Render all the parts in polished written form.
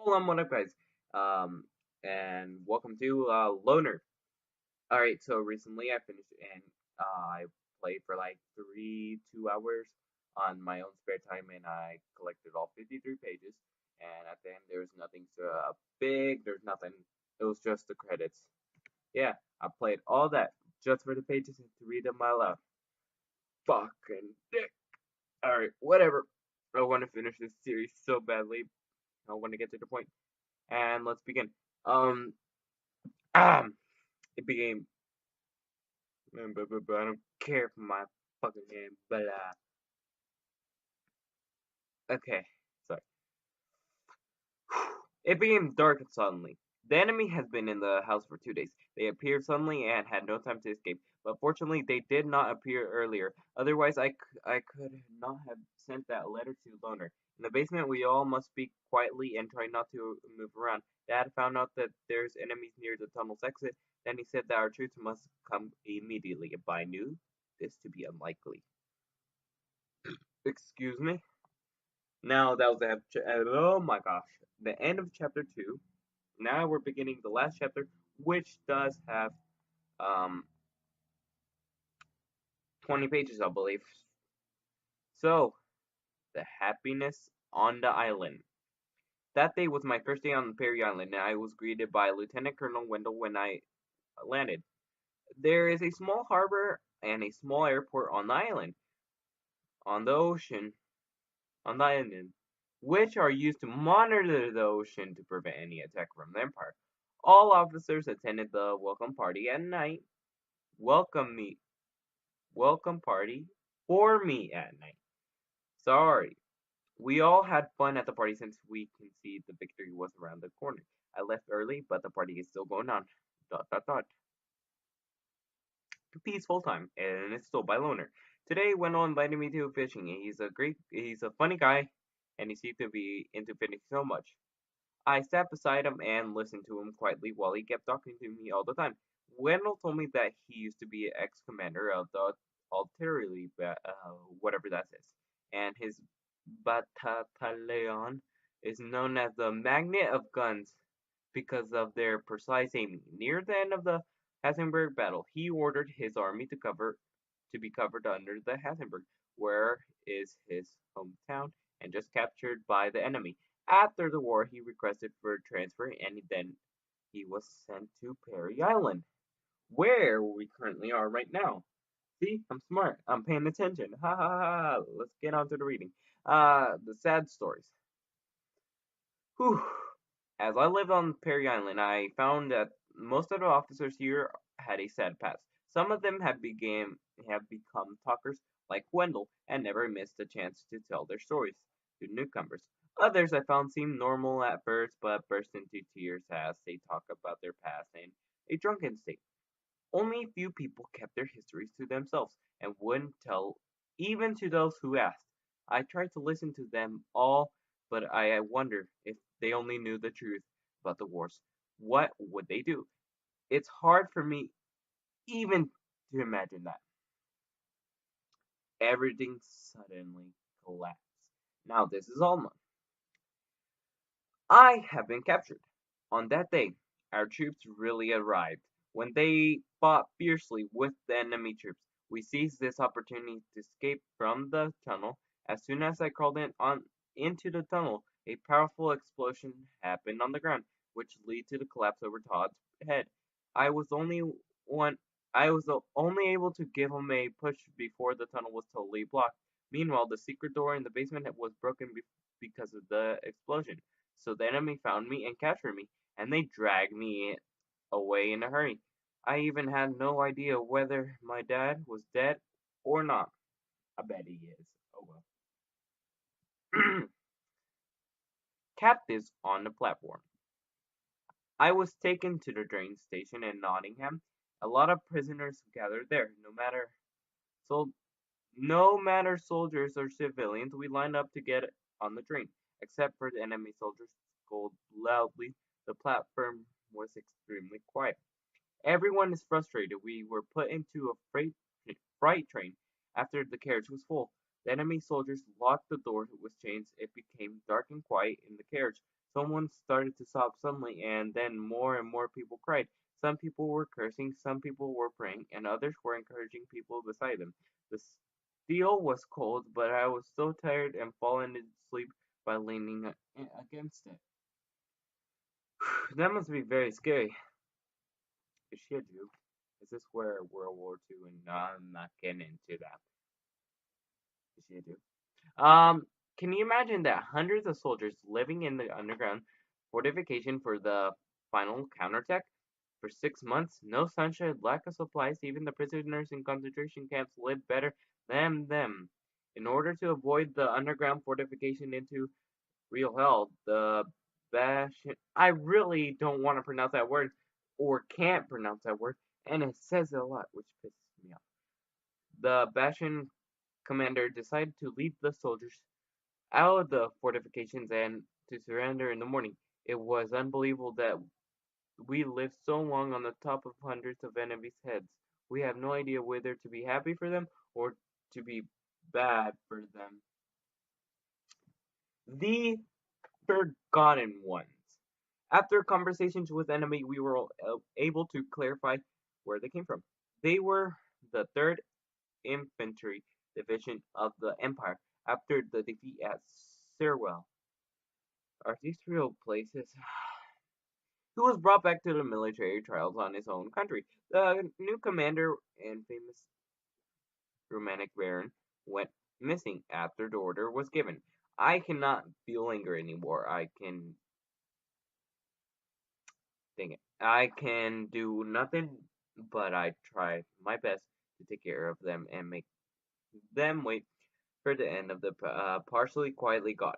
Hola, what up, guys? Um, and welcome to Loner. All right, so recently I finished and I played for like 2 hours on my own spare time, and I collected all 53 pages. And at the end, there was nothing big. There's nothing. It was just the credits. Yeah, I played all that just for the pages and to read them out loud. Fucking dick. All right, whatever. I want to finish this series so badly. I want to get to the point. And let's begin. Um, it became, but I don't care for my fucking name, but okay, sorry. It became dark suddenly. The enemy has been in the house for 2 days. They appeared suddenly and had no time to escape, but fortunately they did not appear earlier. Otherwise, I could not have sent that letter to Loner. In the basement, we all must speak quietly and try not to move around. Dad found out that there's enemies near the tunnel's exit. Then he said that our troops must come immediately, but I knew this to be unlikely. Excuse me? Now that was oh my gosh, the end of chapter 2. Now we're beginning the last chapter, which does have um 20 pages, I believe. So, the happiness on the island. That day was my first day on Perry Island, and I was greeted by Lieutenant Colonel Wendell when I landed. There is a small harbor and a small airport on the island, on the ocean, on the island, which are used to monitor the ocean to prevent any attack from the Empire. All officers attended the welcome party at night. Welcome me, welcome party for me at night. Sorry. We all had fun at the party since we can see the victory was around the corner. I left early, but the party is still going on. Dot dot dot. Peaceful time, and it's still by Loner. Today, Wendell invited me to fishing. He's a funny guy, and he seemed to be into fishing so much. I sat beside him and listened to him quietly while he kept talking to me all the time. Wendell told me that he used to be an ex-commander of the artillery, whatever that is, and his battalion is known as the Magnet of Guns because of their precise aiming. Near the end of the Hassenberg battle, he ordered his army to be covered under the Hassenberg, where is his hometown, and just captured by the enemy. After the war, he requested for transfer, and then he was sent to Perry Island, where we currently are right now. See, I'm smart. I'm paying attention. Ha ha ha. Let's get on to the reading. The sad stories. Whew. As I lived on Perry Island, I found that most of the officers here had a sad past. Some of them have become talkers like Wendell and never missed a chance to tell their stories to newcomers. Others I found seemed normal at first, but burst into tears as they talk about their past in a drunken state. Only a few people kept their histories to themselves and wouldn't tell even to those who asked. I tried to listen to them all, but I wonder if they only knew the truth about the wars. What would they do? It's hard for me even to imagine that. Everything suddenly collapsed. Now this is Alma. I have been captured. On that day, our troops really arrived. When they fought fiercely with the enemy troops, we seized this opportunity to escape from the tunnel. As soon as I crawled into the tunnel, a powerful explosion happened on the ground, which led to the collapse over Todd's head. I was only one. I was only able to give him a push before the tunnel was totally blocked. Meanwhile, the secret door in the basement was broken because of the explosion. So the enemy found me and captured me, and they dragged me away in a hurry. I even had no idea whether my dad was dead or not. I bet he is. Oh well. Captives on the platform. I was taken to the train station in Nottingham. A lot of prisoners gathered there. So no matter soldiers or civilians, we lined up to get on the train. Except for the enemy soldiers scolded loudly. The platform was extremely quiet. Everyone is frustrated. We were put into a freight train after the carriage was full. The enemy soldiers locked the door with chains. It became dark and quiet in the carriage. Someone started to sob suddenly, and then more and more people cried. Some people were cursing, some people were praying, and others were encouraging people beside them. The steel was cold, but I was so tired and fallen asleep by leaning against it. That must be very scary. Shit, you. Is this where World War II? And no, I'm not getting into that. Shit, you. Can you imagine that hundreds of soldiers living in the underground fortification for the final counterattack? For 6 months, no sunshine, lack of supplies, even the prisoners in concentration camps lived better than them. In order to avoid the underground fortification into real hell, the Bash. I really don't want to pronounce that word, or can't pronounce that word, and it says it a lot, which pisses me off. The Bashan commander decided to lead the soldiers out of the fortifications and to surrender in the morning. It was unbelievable that we lived so long on the top of hundreds of enemies' heads. We have no idea whether to be happy for them or to be bad for them. The Forgotten Ones. After conversations with enemy, we were able to clarify where they came from. They were the 3rd Infantry Division of the Empire after the defeat at Sirwell. Are these real places? He was brought back to the military trials on his own country. The new commander and famous Romanic Baron went missing after the order was given. I cannot feel anger anymore. I can do nothing, but I try my best to take care of them and make them wait for the end of the partially quietly God.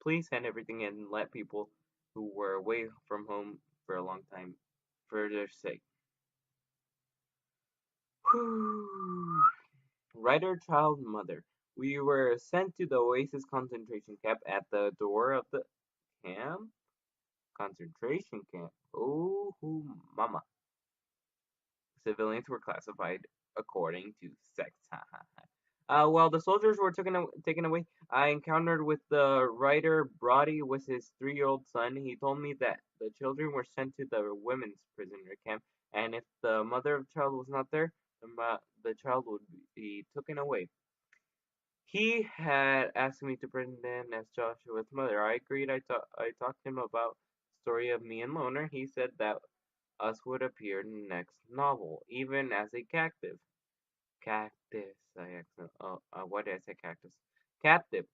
Please send everything and let people who were away from home for a long time for their sake. Writer, child, mother. We were sent to the Oasis concentration camp at the door of the camp. Concentration camp. Oh, mama. Civilians were classified according to sex. While the soldiers were taken away, I encountered with the writer Brody with his 3-year-old son. He told me that the children were sent to the women's prisoner camp, and if the mother of the child was not there, the child would be taken away. He had asked me to pretend as Joshua's mother. I agreed. I talked to him about the story of me and Loner. He said that us would appear in the next novel, even as a captive. Cactus. Why did I say cactus? Captive.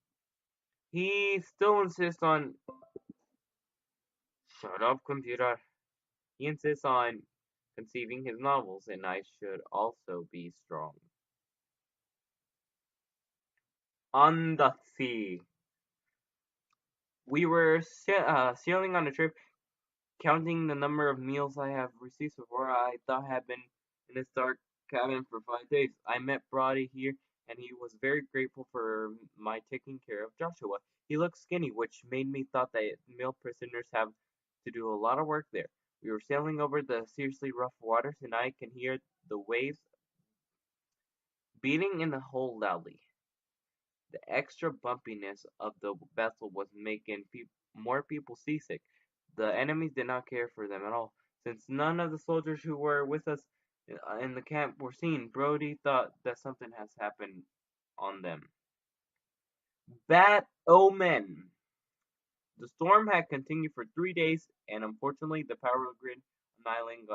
He still insists on. Shut up, computer. He insists on conceiving his novels, and I should also be strong. On the sea. We were sailing on a trip, counting the number of meals I have received so far. I thought I had been in this dark cabin for 5 days. I met Brody here, and he was very grateful for my taking care of Joshua. He looked skinny, which made me thought that male prisoners have to do a lot of work there. We were sailing over the seriously rough waters, and I can hear the waves beating in the hull loudly. The extra bumpiness of the vessel was making more people seasick. The enemies did not care for them at all. Since none of the soldiers who were with us in the camp were seen, Brody thought that something has happened on them. Bad omen! The storm had continued for 3 days, and unfortunately, the power grid on the island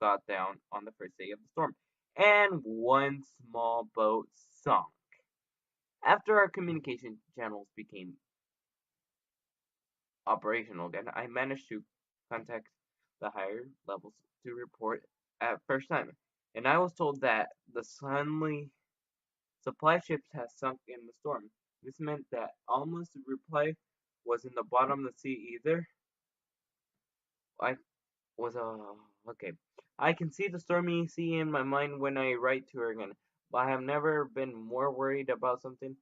got down on the first day of the storm, and one small boat sunk. After our communication channels became operational again, I managed to contact the higher levels to report at first time, and I was told that the Sunly supply ships had sunk in the storm. This meant that almost the reply was in the bottom of the sea either. I was okay. I can see the stormy sea in my mind when I write to her again, but I have never been more worried about something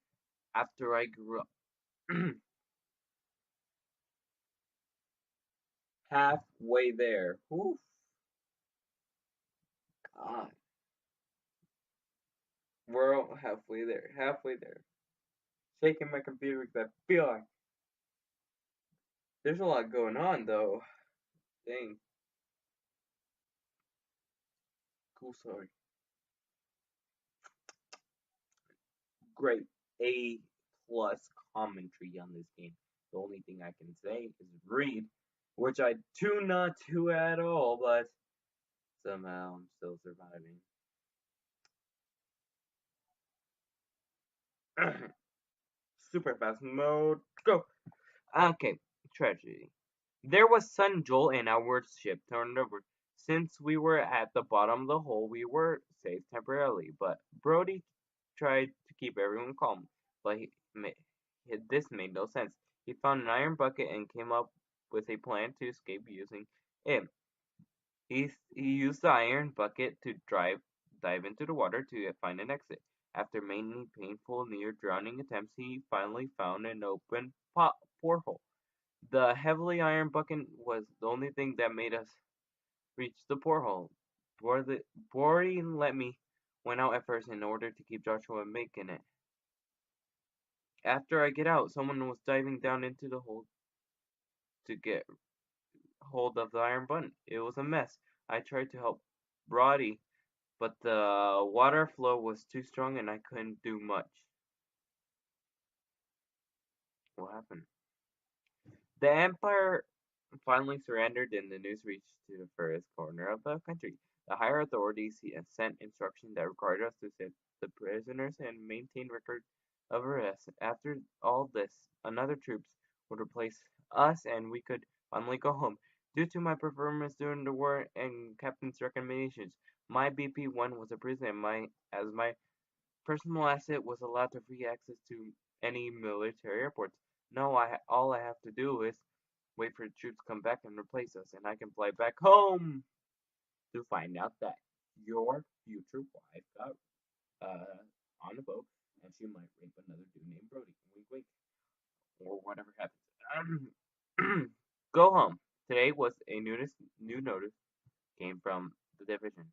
after I grew up. Halfway there. Oof. God. We're halfway there. Halfway there. Shaking my computer because I feel like There's a lot going on though. Dang, cool story. Great. A plus commentary on this game. The only thing I can say is read, which I do not do at all, but somehow I'm still surviving. Super fast mode, go! Okay, tragedy. There was Sun Joel and our ship turned over. Since we were at the bottom of the hole, we were safe temporarily, but Brody tried to keep everyone calm, but this made no sense. He found an iron bucket and came up with a plan to escape using it. He used the iron bucket to dive into the water to find an exit. After many painful near drowning attempts, he finally found an open porthole. The heavily iron bucket was the only thing that made us reach the porthole. Bori let me went out at first in order to keep Joshua making it. After I get out, someone was diving down into the hole to get hold of the iron button. It was a mess. I tried to help Brody, but the water flow was too strong and I couldn't do much. What happened? The Empire finally surrendered and the news reached to the furthest corner of the country. The higher authorities sent instructions that required us to save the prisoners and maintain record of arrests. After all this, another troops would replace us and we could finally go home. Due to my performance during the war and captain's recommendations, my BP-1 was a prison and my personal asset was allowed to free access to any military airports. Now all I have to do is wait for the troops to come back and replace us, and I can fly back home to find out that your future wife got on a boat and she might rape another dude named Brody. Wink, wink, or whatever happens. Go home. Today was a new notice came from the division.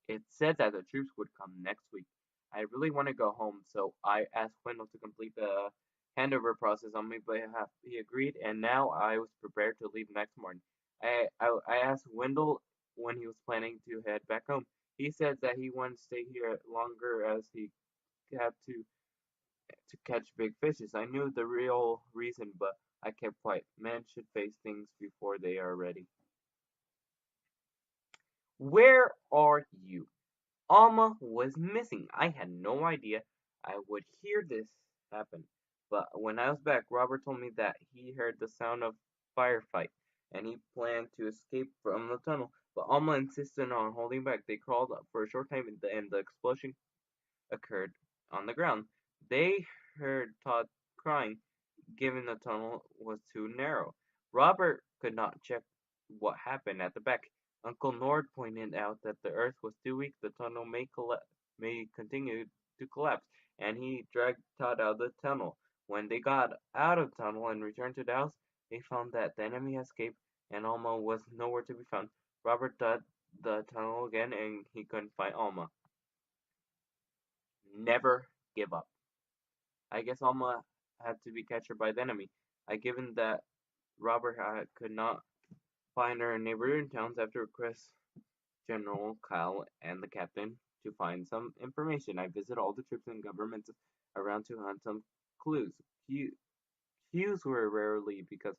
It said that the troops would come next week. I really want to go home, so I asked Wendell to complete the handover process on my behalf. He agreed, and now I was prepared to leave next morning. I asked Wendell when he was planning to head back home. He said that he wanted to stay here longer as he had to catch big fishes. I knew the real reason, but I kept quiet. Men should face things before they are ready. Where are you? Alma was missing. I had no idea I would hear this happen. But when I was back, Robert told me that he heard the sound of firefight and he planned to escape from the tunnel. But Alma insisted on holding back. They crawled up for a short time and the explosion occurred on the ground. They heard Todd crying, given the tunnel was too narrow. Robert could not check what happened at the back. Uncle Nord pointed out that the earth was too weak, the tunnel may continue to collapse, and he dragged Todd out of the tunnel. When they got out of the tunnel and returned to the house, they found that the enemy had escaped and Alma was nowhere to be found. Robert dug the tunnel again and he couldn't find Alma. Never give up. I guess Alma had to be captured by the enemy. Given that Robert could not find her in neighboring towns after request General Kyle and the captain to find some information. I visit all the troops and governments around to hunt some clues. Cues were rarely because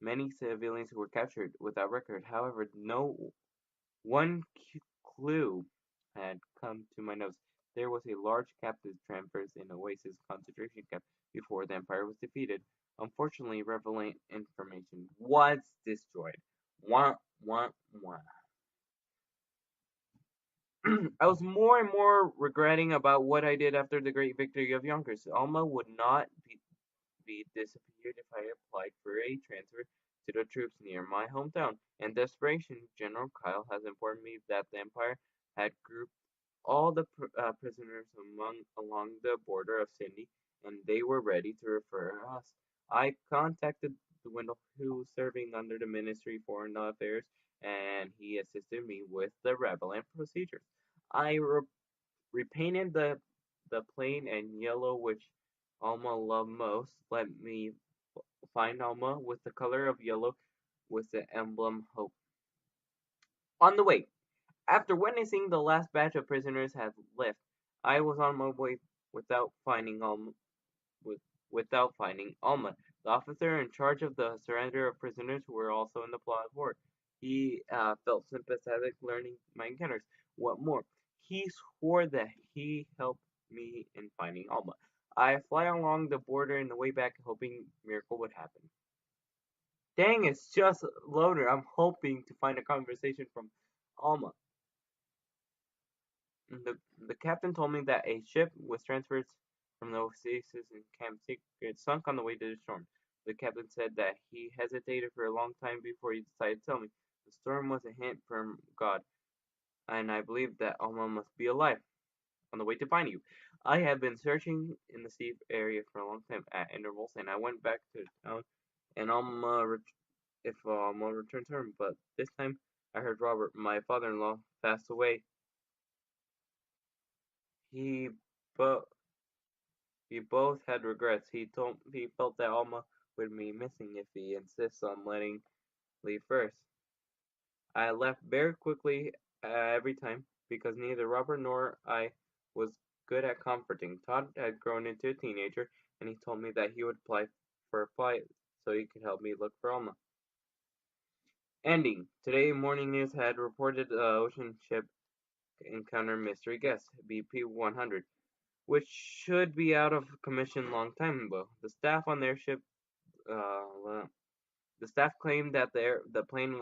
many civilians were captured without record. However, no one clue had come to my nose. There was a large captive transfer in Oasis concentration camp before the Empire was defeated. Unfortunately, relevant information was destroyed. Wah, wah, wah. I was more and more regretting about what I did after the great victory of Yonkers. Alma would not be disappeared if I applied for a transfer to the troops near my hometown. In desperation, General Kyle has informed me that the Empire had grouped all the prisoners along the border of Sydney, and they were ready to refer us. I contacted the Wendell, who was serving under the Ministry of Foreign Affairs, and he assisted me with the relevant procedures. I repainted the plane and yellow, which Alma loved most. Let me find Alma was the color of yellow with the emblem hope. On the way, after witnessing the last batch of prisoners had left, I was on my way without finding Alma. With, without finding Alma, the officer in charge of the surrender of prisoners who were also in the plot of war. He felt sympathetic learning my encounters. What more, he swore that he helped me in finding Alma. I fly along the border in the way back, hoping miracle would happen. Dang, it's just loaded. I'm hoping to find a conversation from Alma. The the captain told me that a ship was transferred from the Oasis in Camp Secret sunk on the way to the storm. The captain said that he hesitated for a long time before he decided to tell me. The storm was a hint from God, and I believe that Alma must be alive on the way to find you. I have been searching in the sea area for a long time at intervals, and I went back to town and if Alma returns home, but this time I heard Robert, my father-in-law, passed away. He but We both had regrets. He felt that Alma would be missing if he insists on letting leave first. I left very quickly every time because neither Robert nor I was good at comforting. Todd had grown into a teenager, and he told me that he would apply for a flight so he could help me look for Alma. Ending. Today, morning news had reported the ocean ship encounter mystery guest BP-100, which should be out of commission long time ago. Uh, the staff claimed that the plane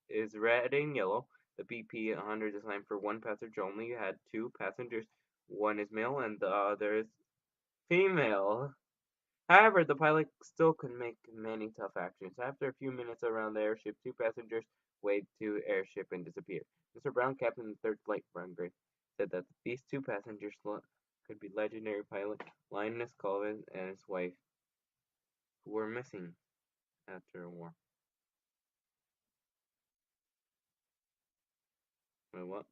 is red and yellow. The BP-100 designed for one passenger only had two passengers. One is male and the other is female. However, the pilot still could make many tough actions. After a few minutes around the airship, two passengers waved to airship and disappeared. Mr. Brown, captain of the third flight, Brown Gray, said that these two passengers could be legendary pilot Linus Colvin and his wife, who were missing after a war. Wait, what?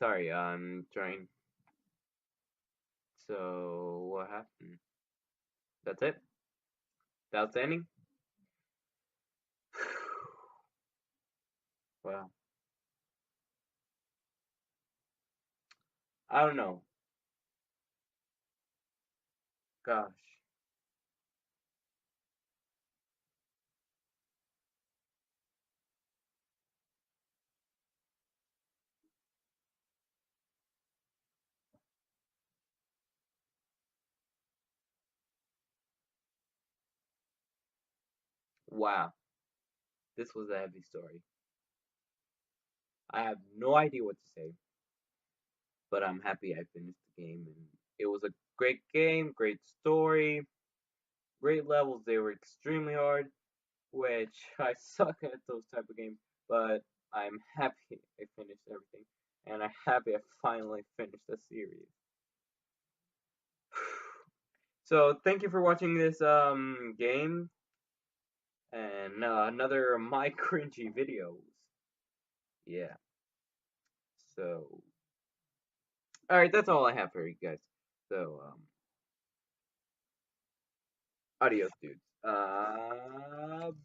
Sorry, I'm trying. So, what happened? That's it? That's the ending? Well, I don't know. Gosh. Wow. This was a heavy story. I have no idea what to say, but I'm happy I finished the game. And it was a great game, great story, great levels. They were extremely hard, which I suck at those type of games, but I'm happy I finished everything. And I'm happy I finally finished the series. So thank you for watching this game and another my cringy videos. Yeah. So all right, that's all I have for you guys. So adios, dudes. Boop.